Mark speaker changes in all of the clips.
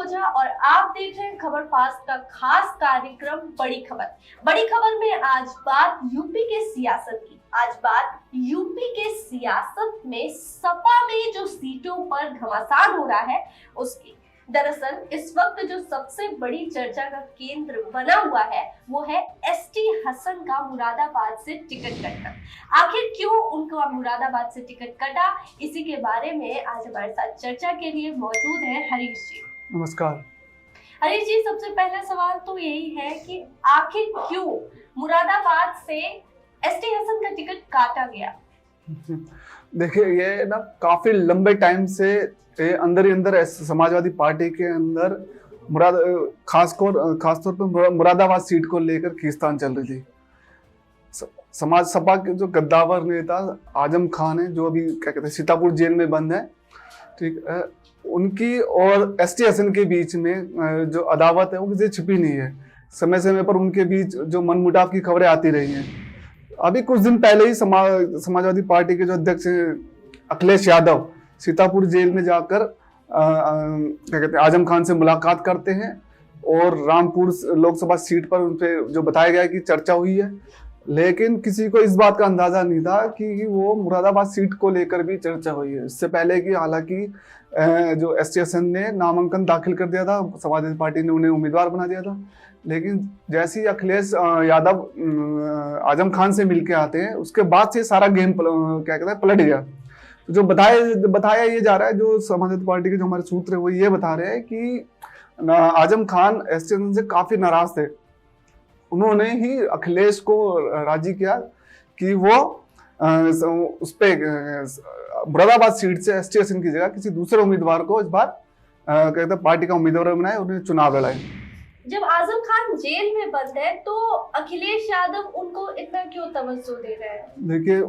Speaker 1: ओझा और आप देख रहे हैं खबर फास्ट का खास कार्यक्रम बड़ी खबर। बड़ी खबर में आज बात यूपी के सियासत की। आज बात यूपी के सियासत में सपा में जो सीटों पर घमासान हो रहा है उसकी। दरअसल इस वक्त जो सबसे बड़ी चर्चा का केंद्र बना हुआ है वो है एसटी हसन का मुरादाबाद से टिकट कटना। आखिर क्यों उनका मुरादाबाद से टिकट कटा, इसी के बारे में आज हमारे साथ चर्चा के लिए मौजूद है हरीश जी।
Speaker 2: नमस्कार
Speaker 1: हरीश जी, सबसे पहला सवाल तो यही है कि आखिर क्यों मुरादाबाद से एसटी हसन का टिकट काटा गया?
Speaker 2: देखिए, ये ना काफी लंबे टाइम से अंदर ही अंदर समाजवादी पार्टी के अंदर खासतौर पर मुरादाबाद सीट को लेकर खींचतान चल रही थी। समाज सपा के जो गद्दावर नेता आजम खान है, जो अभी क्या कहते हैं सीतापुर जेल में बंद है, ठीक है, उनकी और एसटी हसन के बीच में जो अदावत है वो किसी छिपी नहीं है। समय समय पर उनके बीच जो मनमुटाव की खबरें आती रही हैं। अभी कुछ दिन पहले ही समाजवादी पार्टी के जो अध्यक्ष अखिलेश यादव सीतापुर जेल में जाकर क्या कहते हैं आजम खान से मुलाकात करते हैं और रामपुर लोकसभा सीट पर उनपे जो बताया गया है कि चर्चा हुई है, लेकिन किसी को इस बात का अंदाजा नहीं था कि वो मुरादाबाद सीट को लेकर भी चर्चा हुई है। इससे पहले कि हालांकि जो एसटी हसन ने नामांकन दाखिल कर दिया था, समाजवादी पार्टी ने उन्हें उम्मीदवार बना दिया था, लेकिन जैसे ही अखिलेश यादव आजम खान से मिलके आते हैं उसके बाद से सारा गेम क्या कहते हैं पलट गया। जो बताया ये जा रहा है, जो समाजवादी पार्टी के जो हमारे सूत्र है वो ये बता रहे हैं कि आजम खान एसटी हसन से काफी नाराज थे। उन्होंने ही अखिलेश को राजी किया कि वो उस पे मुरादाबाद सीट से एसटी हसन की जगह किसी दूसरे उम्मीदवार को इस बार कहते हैं पार्टी का उम्मीदवार बनाए, उन्हें चुनाव लड़ाए।
Speaker 1: जब आजम खान जेल में बंद है तो अखिलेश यादव उनको इतना क्यों तवज्जो दे रहे हैं? देखिए,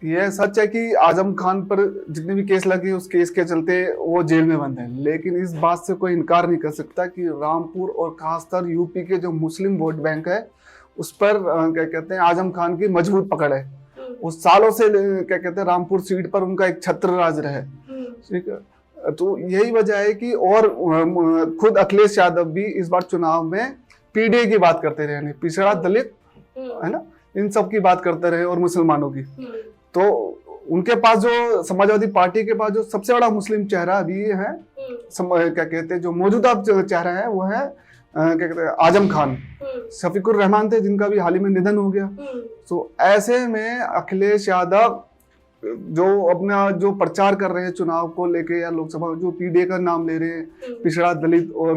Speaker 2: यह सच है कि आजम खान पर जितने भी केस लगे उस केस के चलते वो जेल में बंद है, लेकिन इस बात से कोई इनकार नहीं कर सकता कि रामपुर और खासकर यूपी के जो मुस्लिम वोट बैंक है उस पर क्या कहते हैं आजम खान की मजबूत पकड़ है। उस सालों से क्या कहते हैं रामपुर सीट पर उनका एक छत्र राज रहा है, ठीक है। तो यही वजह है कि और खुद अखिलेश यादव भी इस बार चुनाव में पीडीए की बात करते रहे, पिछड़ा दलित है ना, इन सब की बात करते रहे और मुसलमानों की। तो उनके पास जो समाजवादी पार्टी के पास जो सबसे बड़ा मुस्लिम चेहरा अभी है, क्या कहते हैं जो मौजूदा चेहरा है वो है क्या कहते हैं आजम खान। शफीकुर रहमान थे जिनका भी हाल ही में निधन हो गया। तो ऐसे में अखिलेश यादव जो अपना जो प्रचार कर रहे हैं चुनाव को लेके या लोकसभा जो पीडीए का नाम ले रहे हैं, पिछड़ा दलित और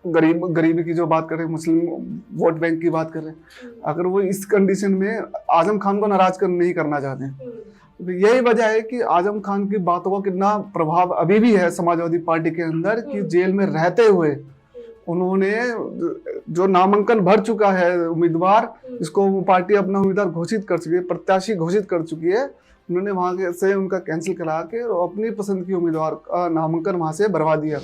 Speaker 2: गरीबी की जो बात कर रहे हैं, मुस्लिम वोट बैंक की बात कर रहे हैं, अगर वो इस कंडीशन में आजम खान को नाराज नहीं करना चाहते हैं, तो यही वजह है कि आजम खान की बातों का कितना प्रभाव अभी भी है समाजवादी पार्टी के अंदर कि जेल में रहते हुए उन्होंने जो नामांकन भर चुका है उम्मीदवार, जिसको पार्टी अपना उम्मीदवार घोषित कर चुकी है, प्रत्याशी घोषित कर चुकी है, उन्होंने वहां से उनका कैंसिल करा के और अपनी पसंद की उम्मीदवार का नामांकन वहां से भरवा दिया।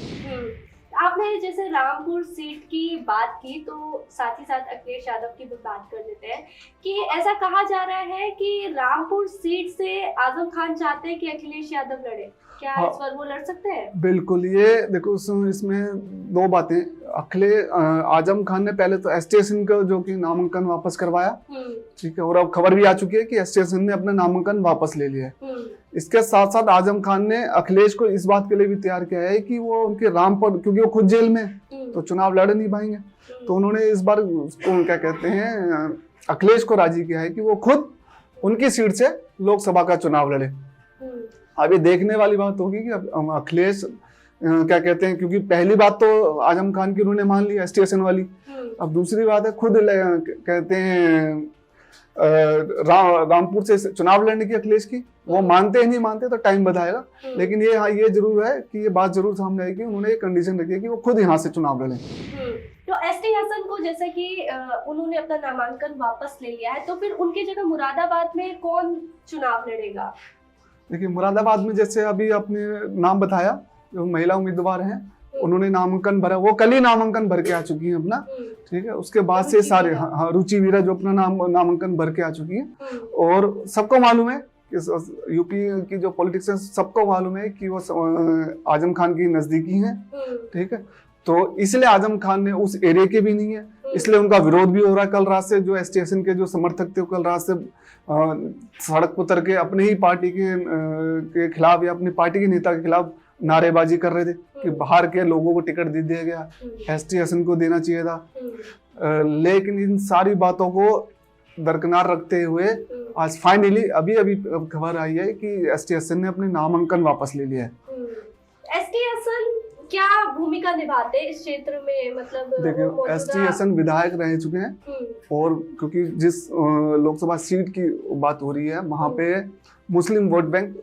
Speaker 1: आपने जैसे रामपुर सीट की बात की तो साथ ही साथ अखिलेश यादव की भी बात कर लेते हैं कि ऐसा कहा जा रहा है कि रामपुर सीट से आजम खान चाहते हैं कि अखिलेश यादव लड़े। क्या इस बार वो लड़ सकते हैं?
Speaker 2: बिल्कुल। ये देखो इसमें दो बातें। आजम खान ने पहले तो एसटी हसन का जो कि नामांकन वापस करवाया, ठीक है, और अब खबर भी आ चुकी है कि एसटी हसन ने अपना नामांकन वापस ले लिया है। इसके साथ साथ आजम खान ने अखिलेश को इस बात के लिए भी तैयार किया है कि वो उनके रामपुर, क्योंकि वो खुद जेल में तो चुनाव लड़ नहीं पाएंगे, तो उन्होंने इस बार उसको क्या कहते हैं अखिलेश को राजी किया है कि वो खुद उनकी सीट से लोकसभा का चुनाव लड़े। अभी देखने वाली बात होगी कि अखिलेश क्या कहते हैं, क्योंकि पहली बात तो आजम खान की उन्होंने मान ली एसटी हसन वाली, अब दूसरी बात है खुद कहते हैं रामपुर से चुनाव लड़ने की अखिलेश की। वो मानते ही नहीं मानते तो टाइम बताएगा, लेकिन ये जरूर है कि ये बात जरूर सामने आएगी, उन्होंने एक कंडीशन रखी है कि वो खुद यहाँ से चुनाव लड़े।
Speaker 1: तो एसटी हसन को जैसे कि उन्होंने अपना नामांकन वापस ले लिया है, तो फिर उनकी जगह मुरादाबाद में कौन चुनाव लड़ेगा?
Speaker 2: देखिए, मुरादाबाद में जैसे अभी आपने नाम बताया, जो महिला उम्मीदवार हैं उन्होंने नामांकन भरा, वो कल ही नामांकन भर के आ चुकी हैं अपना, ठीक है। उसके बाद से सारे रुचि वीरा जो अपना नामांकन भर के आ चुकी है, और सबको मालूम है यूपी की जो पॉलिटिक्स है सबको मालूम है कि वो आजम खान की नजदीकी हैं, ठीक है। तो इसलिए आजम खान ने उस एरिया के भी नहीं है, इसलिए उनका विरोध भी हो रहा है। कल रात से जो एसटीएसएन के जो समर्थक थे कल रात से सड़क पर उतर के अपनी ही पार्टी के खिलाफ या अपनी पार्टी के नेता के खिलाफ नारेबाजी कर रहे थे कि बाहर के लोगों को टिकट दे दिया गया, एसटीएसएन को देना चाहिए था। लेकिन इन सारी बातों को दरकिनार रखते हुए आज फाइनली अभी खबर आई है कि एसटीएसएन ने अपने नामांकन वापस ले लिया है।
Speaker 1: एसटीएसएन क्या भूमिका निभाते हैं इस क्षेत्र में, मतलब
Speaker 2: देखिए एसटीएसएन विधायक रह चुके हैं और क्योंकि जिस लोकसभा सीट की बात हो रही है वहां पे मुस्लिम वोट बैंक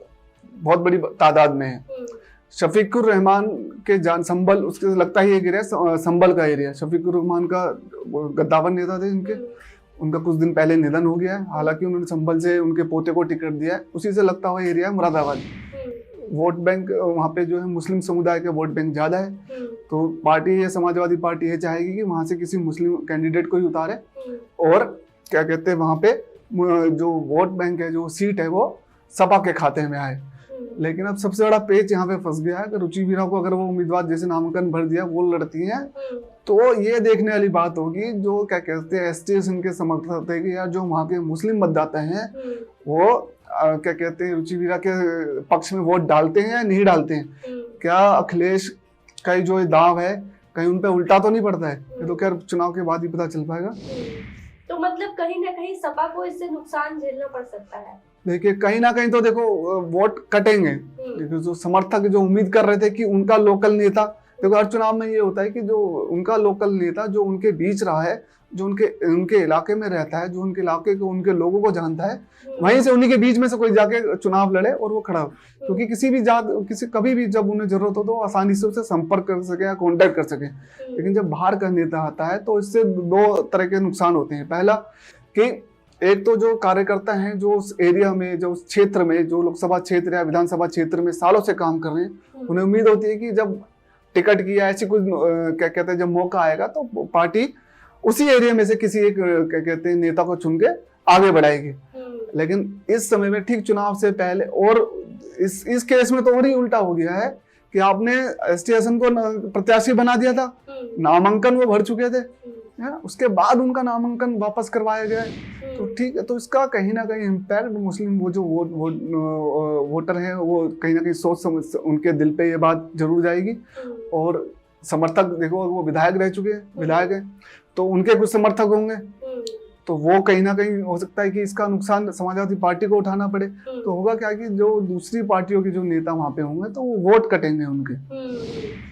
Speaker 2: बहुत बड़ी तादाद में है। शफीकुर रहमान के जान संभल उसके लगता ही एक एरिया संभल का एरिया, शफीकुर रहमान का गद्दावर नेता थे इनके, उनका कुछ दिन पहले निधन हो गया है। हालांकि उन्होंने संभल से उनके पोते को टिकट दिया है, उसी से लगता हुआ एरिया है मुरादाबाद। वोट बैंक वहाँ पे जो है मुस्लिम समुदाय के वोट बैंक ज्यादा है, तो पार्टी है समाजवादी पार्टी है चाहेगी कि वहां से किसी मुस्लिम कैंडिडेट को ही उतारे और क्या कहते हैं वहां पे जो वोट बैंक है जो सीट है वो सपा के खाते में आए। लेकिन अब सबसे बड़ा पेच यहाँ पे फंस गया है कि रुचि वीरा को अगर वो उम्मीदवार जैसे नामांकन भर दिया वो लड़ती हैं तो ये देखने वाली बात होगी जो क्या कहते हैं एसटीएसएन के समर्थक थे या जो वहाँ के मुस्लिम मतदाता हैं वो क्या कहते हैं रुचि वीरा के पक्ष में वोट डालते हैं या नहीं डालते हैं। क्या अखिलेश का जो दाव है कहीं उन पे उल्टा तो नहीं पड़ता है, ये तो क्या चुनाव के बाद ही पता चल पाएगा।
Speaker 1: तो मतलब कहीं ना कहीं सपा को इससे नुकसान झेलना पड़ सकता है।
Speaker 2: देखिए कहीं ना कहीं तो देखो वोट कटेंगे, देखो जो समर्थक जो उम्मीद कर रहे थे कि उनका लोकल नेता, देखो हर चुनाव में ये होता है कि जो उनका लोकल नेता जो उनके बीच रहा है, जो उनके इलाके में रहता है, जो उनके इलाके को उनके लोगों को जानता है, वहीं से उन्हीं के बीच में से कोई जाके चुनाव लड़े और वो खड़ा हो, क्योंकि किसी कभी भी जब उन्हें जरूरत हो तो आसानी से उससे संपर्क कर सके या कॉन्टेक्ट कर सके। लेकिन जब बाहर का नेता आता है तो इससे दो तरह के नुकसान होते हैं। पहला कि एक तो जो कार्यकर्ता हैं जो उस एरिया में जो उस क्षेत्र में जो लोकसभा क्षेत्र या विधानसभा क्षेत्र में सालों से काम कर रहे हैं, उन्हें उम्मीद होती है कि जब टिकट की ऐसी कुछ क्या कहते हैं जब मौका आएगा तो पार्टी उसी एरिया में से किसी एक क्या कहते हैं नेता को चुन के आगे बढ़ाएगी। लेकिन इस समय में ठीक चुनाव से पहले और इस केस में तो और ही उल्टा हो गया है कि आपने एसटीएसएन को प्रत्याशी बना दिया था, नामांकन वो भर चुके थे, उसके बाद उनका नामांकन वापस करवाया गया है। तो ठीक है, तो इसका कहीं ना कहीं इम्पैक्ट मुस्लिम वो जो वोटर हैं वो कहीं ना कहीं सोच समझ उनके दिल पे ये बात जरूर जाएगी। और समर्थक देखो वो विधायक रह चुके हैं, विधायक हैं तो उनके कुछ समर्थक होंगे, तो वो कहीं ना कहीं हो सकता है कि इसका नुकसान समाजवादी पार्टी को उठाना पड़े। तो होगा क्या कि जो दूसरी पार्टियों के जो नेता वहां पे होंगे तो वो वोट कटेंगे उनके।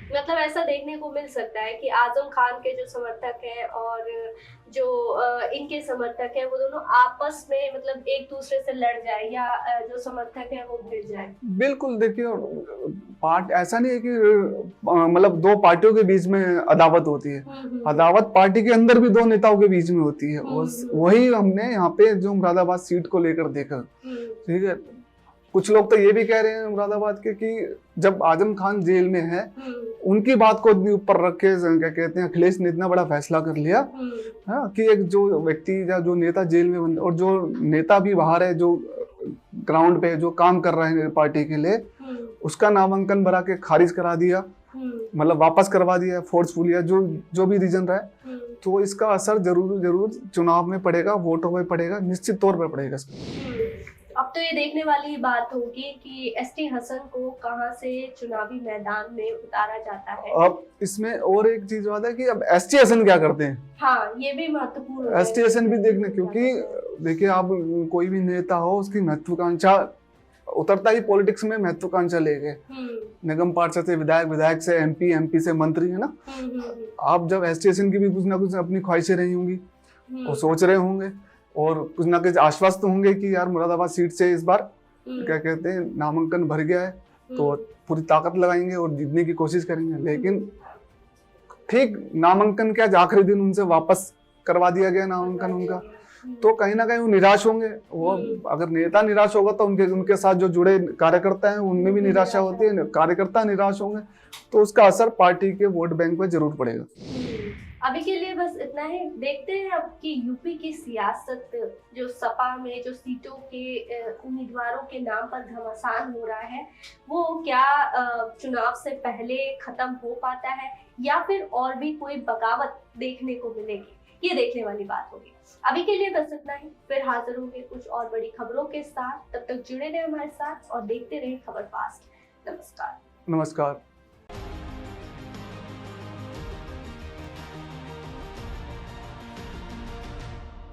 Speaker 1: मतलब ऐसा देखने को मिल सकता है कि आजम खान के जो समर्थक हैं और जो इनके समर्थक हैं वो दोनों आपस में मतलब एक दूसरे से लड़ जाए या जो समर्थक हैं वो भिड़ जाए।
Speaker 2: बिल्कुल, देखिए ऐसा नहीं है कि मतलब दो पार्टियों के बीच में अदावत होती है, अदावत पार्टी के अंदर भी दो नेताओं के बीच में होती है। वही हमने यहाँ पे जो मुरादाबाद सीट को लेकर देखा, ठीक है। कुछ लोग तो ये भी कह रहे हैं मुरादाबाद के कि जब आजम खान जेल में है उनकी बात को ऊपर रख के क्या कहते हैं अखिलेश ने इतना बड़ा फैसला कर लिया कि एक जो व्यक्ति या जो नेता जेल में बंद और जो नेता भी बाहर है जो ग्राउंड पे जो काम कर रहे हैं पार्टी के लिए, उसका नामांकन भरा के खारिज करा दिया, मतलब वापस करवा दिया फोर्सफुल या जो भी रीजन रहा है। तो इसका असर जरूर चुनाव में पड़ेगा, वोटों में पड़ेगा, निश्चित तौर पर पड़ेगा इसका।
Speaker 1: अब तो ये देखने वाली बात होगी कि एसटी हसन को कहां से चुनावी मैदान में उतारा जाता है।
Speaker 2: अब इसमें और एक चीज बात है कि अब एसटी हसन क्या करते हैं।
Speaker 1: हाँ, ये भी महत्वपूर्ण है।
Speaker 2: एसटी हसन भी देखने, क्योंकि देखिए आप कोई भी नेता हो उसकी महत्वाकांक्षा उतरता ही पॉलिटिक्स में महत्वाकांक्षा लेके निगम पार्षद से विधायक, विधायक से एमपी, एमपी से मंत्री, है ना। आप जब एसटी हसन की भी कुछ ना कुछ अपनी ख्वाहिशें रही होंगी और सोच रहे होंगे और कुछ ना कुछ आश्वस्त होंगे कि यार मुरादाबाद सीट से इस बार क्या कहते हैं नामांकन भर गया है तो पूरी ताकत लगाएंगे और जीतने की कोशिश करेंगे। लेकिन ठीक नामांकन के आज आखिरी दिन उनसे वापस करवा दिया गया नामांकन उनका, तो कहीं ना कहीं वो निराश होंगे। वो अगर नेता निराश होगा तो उनके साथ जो जुड़े कार्यकर्ता हैं उनमें भी निराशा होती है, कार्यकर्ता निराश होंगे तो उसका असर पार्टी के वोट बैंक पे जरूर पड़ेगा।
Speaker 1: अभी के लिए बस इतना ही। देखते हैं अब कि यूपी की सियासत, जो सपा में जो सीटों के उम्मीदवारों के नाम पर घमासान हो रहा है, वो क्या चुनाव से पहले खत्म हो पाता है या फिर और भी कोई बगावत देखने को मिलेगी, ये देखने वाली बात होगी। अभी के लिए बस इतना ही, फिर हाजिर होंगे कुछ और बड़ी खबरों के साथ। तब तक जुड़े रहे हमारे साथ और देखते रहे खबर फास्ट। नमस्कार।
Speaker 2: नमस्कार।